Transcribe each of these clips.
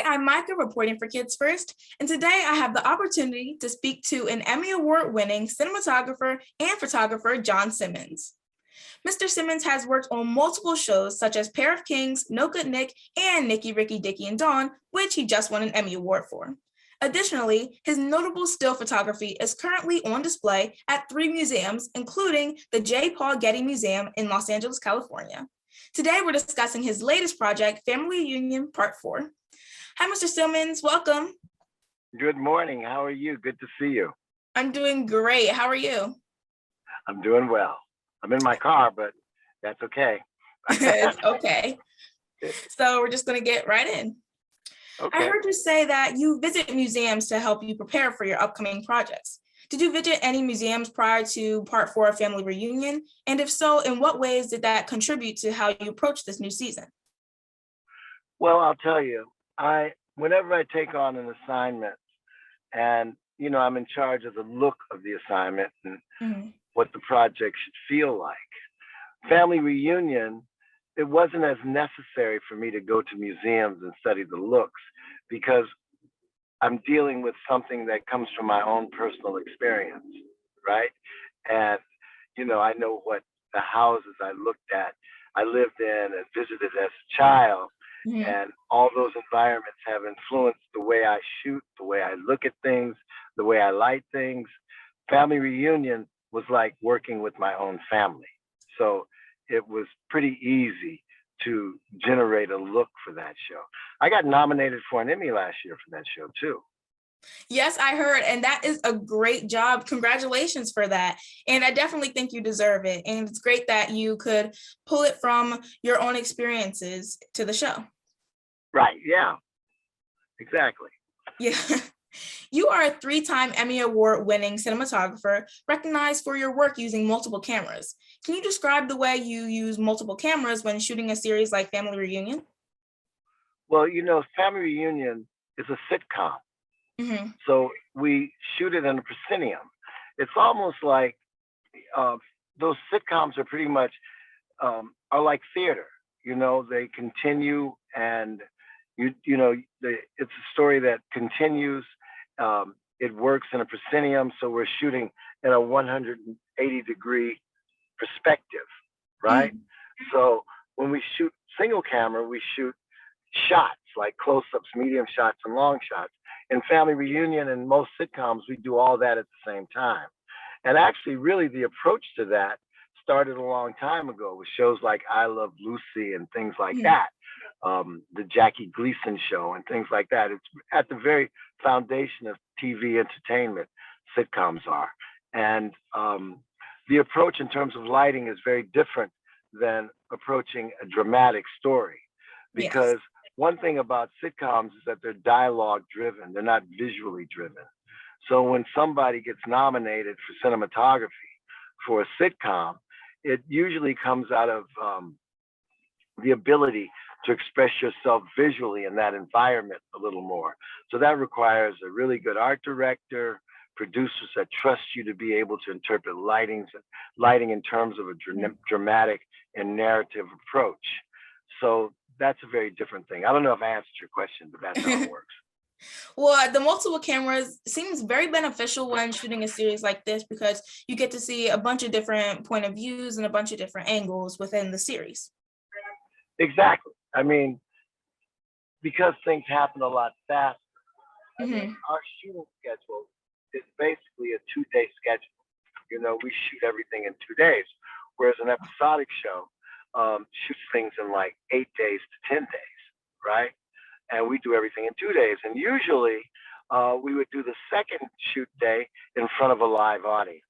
I'm Maica reporting for Kids First, and today I have the opportunity to speak to an Emmy Award-winning cinematographer and photographer, John Simmons. Mr. Simmons has worked on multiple shows such as Pair of Kings, No Good Nick, and Nicky, Ricky, Dicky, and Dawn, which he just won an Emmy Award for. Additionally, his notable still photography is currently on display at 3 museums, including the J. Paul Getty Museum in Los Angeles, California. Today, we're discussing his latest project, Family Reunion Part 4. Hi, Mr. Simmons, welcome. Good morning, how are you? Good to see you. I'm doing great, how are you? I'm doing well. I'm in my car, but that's okay. It's okay. So we're just gonna get right in. Okay. I heard you say that you visit museums to help you prepare for your upcoming projects. Did you visit any museums prior to Part 4 of Family Reunion? And if so, in what ways did that contribute to how you approach this new season? Well, I'll tell you, whenever I take on an assignment and, I'm in charge of the look of the assignment and what the project should feel like. Family Reunion, it wasn't as necessary for me to go to museums and study the looks because I'm dealing with something that comes from my own personal experience, right? And, I know what the houses I looked at, I lived in and visited as a child. And all those environments have influenced the way I shoot, the way I look at things, the way I light things. Family Reunion was like working with my own family. So it was pretty easy to generate a look for that show. I got nominated for an Emmy last year for that show too. Yes, I heard, and that is a great job. Congratulations for that. And I definitely think you deserve it. And it's great that you could pull it from your own experiences to the show. Right, yeah, exactly. Yeah. You are a 3-time Emmy Award-winning cinematographer recognized for your work using multiple cameras. Can you describe the way you use multiple cameras when shooting a series like Family Reunion? Well, Family Reunion is a sitcom. So we shoot it in a proscenium. It's almost like those sitcoms are pretty much are like theater. They continue and it's a story that continues. It works in a proscenium, so we're shooting in a 180-degree perspective, right? So when we shoot single camera, we shoot shots like close-ups, medium shots, and long shots. In Family Reunion and most sitcoms, we do all that at the same time. And actually, really, the approach to that started a long time ago with shows like I Love Lucy and things like that. The Jackie Gleason show and things like that. It's at the very foundation of TV entertainment, sitcoms are. And the approach in terms of lighting is very different than approaching a dramatic story. Because one thing about sitcoms is that they're dialogue driven, they're not visually driven. So when somebody gets nominated for cinematography for a sitcom, it usually comes out of the ability to express yourself visually in that environment a little more. So that requires a really good art director, producers that trust you to be able to interpret lighting in terms of a dramatic and narrative approach. So that's a very different thing. I don't know if I answered your question, but that's how it works. Well, the multiple cameras seems very beneficial when shooting a series like this because you get to see a bunch of different point of views and a bunch of different angles within the series. Exactly. I mean, because things happen a lot faster, our shooting schedule is basically a 2-day schedule. We shoot everything in 2 days, whereas an episodic show shoots things in like 8 days to 10 days, right? And we do everything in 2 days. And usually we would do the second shoot day in front of a live audience.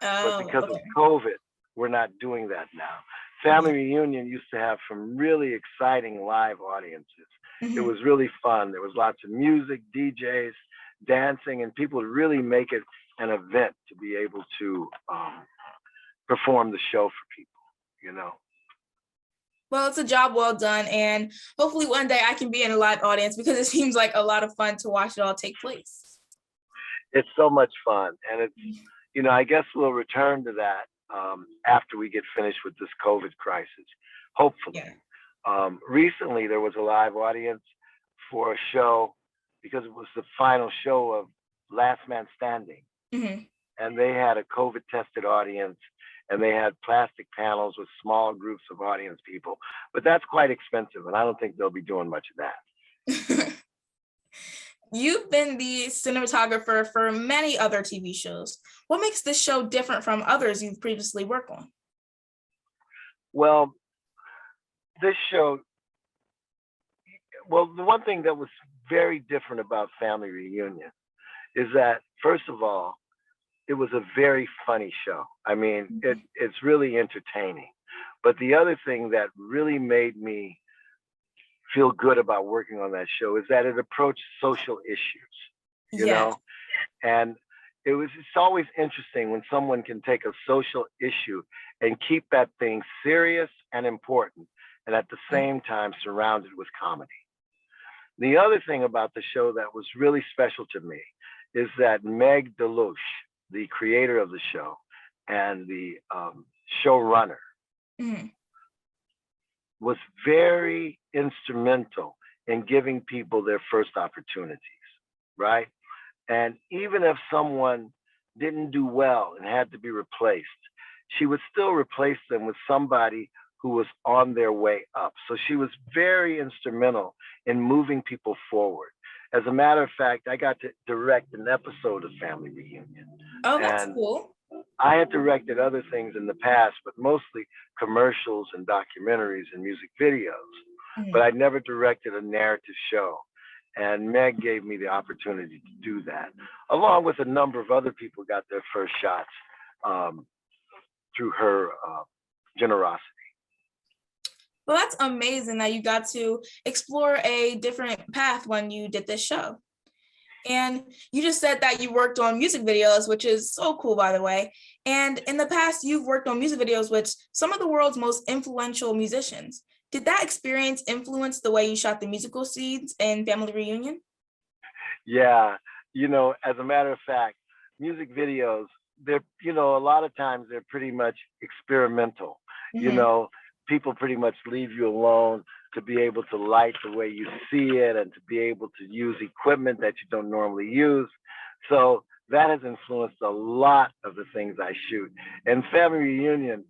But because of COVID, we're not doing that now. Family Reunion used to have some really exciting live audiences. It was really fun. There was lots of music, DJs, dancing, and people would really make it an event to be able to perform the show for people, Well, it's a job well done, and hopefully one day I can be in a live audience because it seems like a lot of fun to watch it all take place. It's so much fun, and it's, I guess we'll return to that after we get finished with this COVID crisis, hopefully. Recently, there was a live audience for a show because it was the final show of Last Man Standing. And they had a COVID tested audience, and they had plastic panels with small groups of audience people. But that's quite expensive, and I don't think they'll be doing much of that. You've been the cinematographer for many other TV shows. What makes this show different from others you've previously worked on? Well, this show, the one thing that was very different about Family Reunion is that, first of all, it was a very funny show. I mean, it's really entertaining. But the other thing that really made me feel good about working on that show is that it approached social issues, you know? And it's always interesting when someone can take a social issue and keep that thing serious and important, and at the same time surrounded with comedy. The other thing about the show that was really special to me is that Meg Deluche, the creator of the show and the showrunner, was very instrumental in giving people their first opportunities, right? And even if someone didn't do well and had to be replaced, she would still replace them with somebody who was on their way up. So she was very instrumental in moving people forward. As a matter of fact, I got to direct an episode of Family Reunion. Oh, that's cool. I had directed other things in the past, but mostly commercials and documentaries and music videos. But I never directed a narrative show. And Meg gave me the opportunity to do that, along with a number of other people who got their first shots through her generosity. Well, that's amazing that you got to explore a different path when you did this show. And you just said that you worked on music videos, which is so cool, by the way. And in the past, you've worked on music videos with some of the world's most influential musicians. Did that experience influence the way you shot the musical scenes in Family Reunion? Yeah, as a matter of fact, music videos, they're, a lot of times they're pretty much experimental. People pretty much leave you alone to be able to light the way you see it and to be able to use equipment that you don't normally use. So that has influenced a lot of the things I shoot. And Family Reunion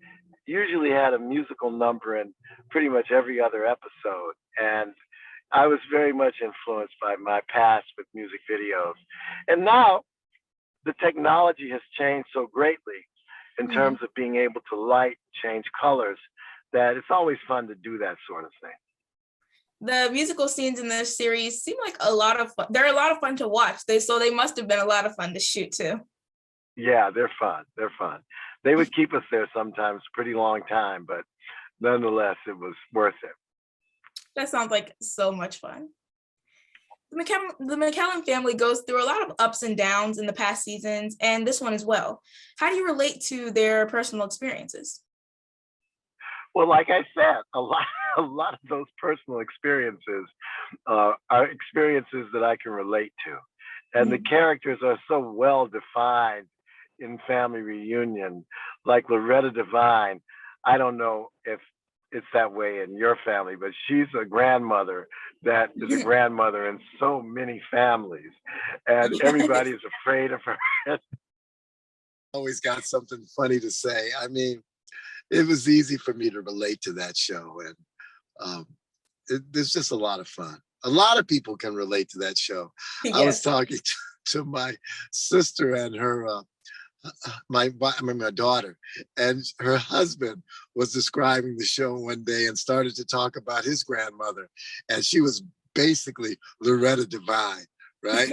usually had a musical number in pretty much every other episode. And I was very much influenced by my past with music videos. And now the technology has changed so greatly in terms of being able to light, change colors, that it's always fun to do that sort of thing. The musical scenes in this series seem like a lot of fun. They're a lot of fun to watch. They must have been a lot of fun to shoot too. Yeah, they're fun. They're fun. They would keep us there sometimes a pretty long time, but nonetheless, it was worth it. That sounds like so much fun. The McKellen family goes through a lot of ups and downs in the past seasons, and this one as well. How do you relate to their personal experiences? Well, like I said, a lot of those personal experiences are experiences that I can relate to. And the characters are so well defined in Family Reunion, like Loretta Devine. I don't know if it's that way in your family, but she's a grandmother that is a grandmother in so many families, and everybody's afraid of her. Always got something funny to say. I mean, it was easy for me to relate to that show, and there's just a lot of fun. A lot of people can relate to that show. Yes. I was talking to my sister and her, my daughter, and her husband was describing the show one day and started to talk about his grandmother, and she was basically Loretta Devine, right?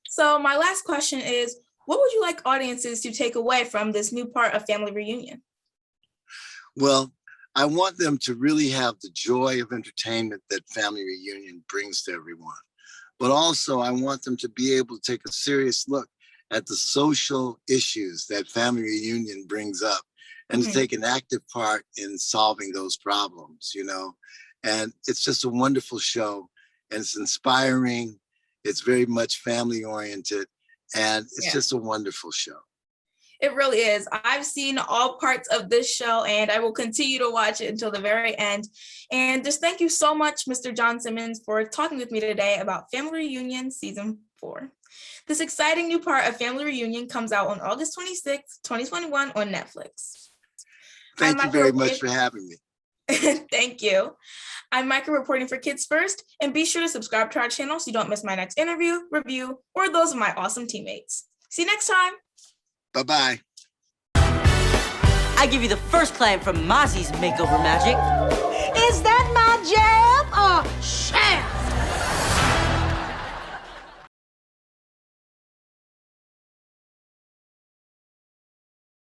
So my last question is, what would you like audiences to take away from this new part of Family Reunion? Well, I want them to really have the joy of entertainment that Family Reunion brings to everyone. But also, I want them to be able to take a serious look at the social issues that Family Reunion brings up and to take an active part in solving those problems, And it's just a wonderful show, and it's inspiring. It's very much family oriented. And it's just a wonderful show. It really is. I've seen all parts of this show and I will continue to watch it until the very end. And just thank you so much, Mr. John Simmons, for talking with me today about Family Reunion Season 4. This exciting new part of Family Reunion comes out on August 26th, 2021 on Netflix. Thank you very much for having me. Thank you. I'm Maica reporting for Kids First, and be sure to subscribe to our channel so you don't miss my next interview, review, or those of my awesome teammates. See you next time. Bye-bye. I give you the first client from Mozzie's Makeover Magic. Is that my jam or sham?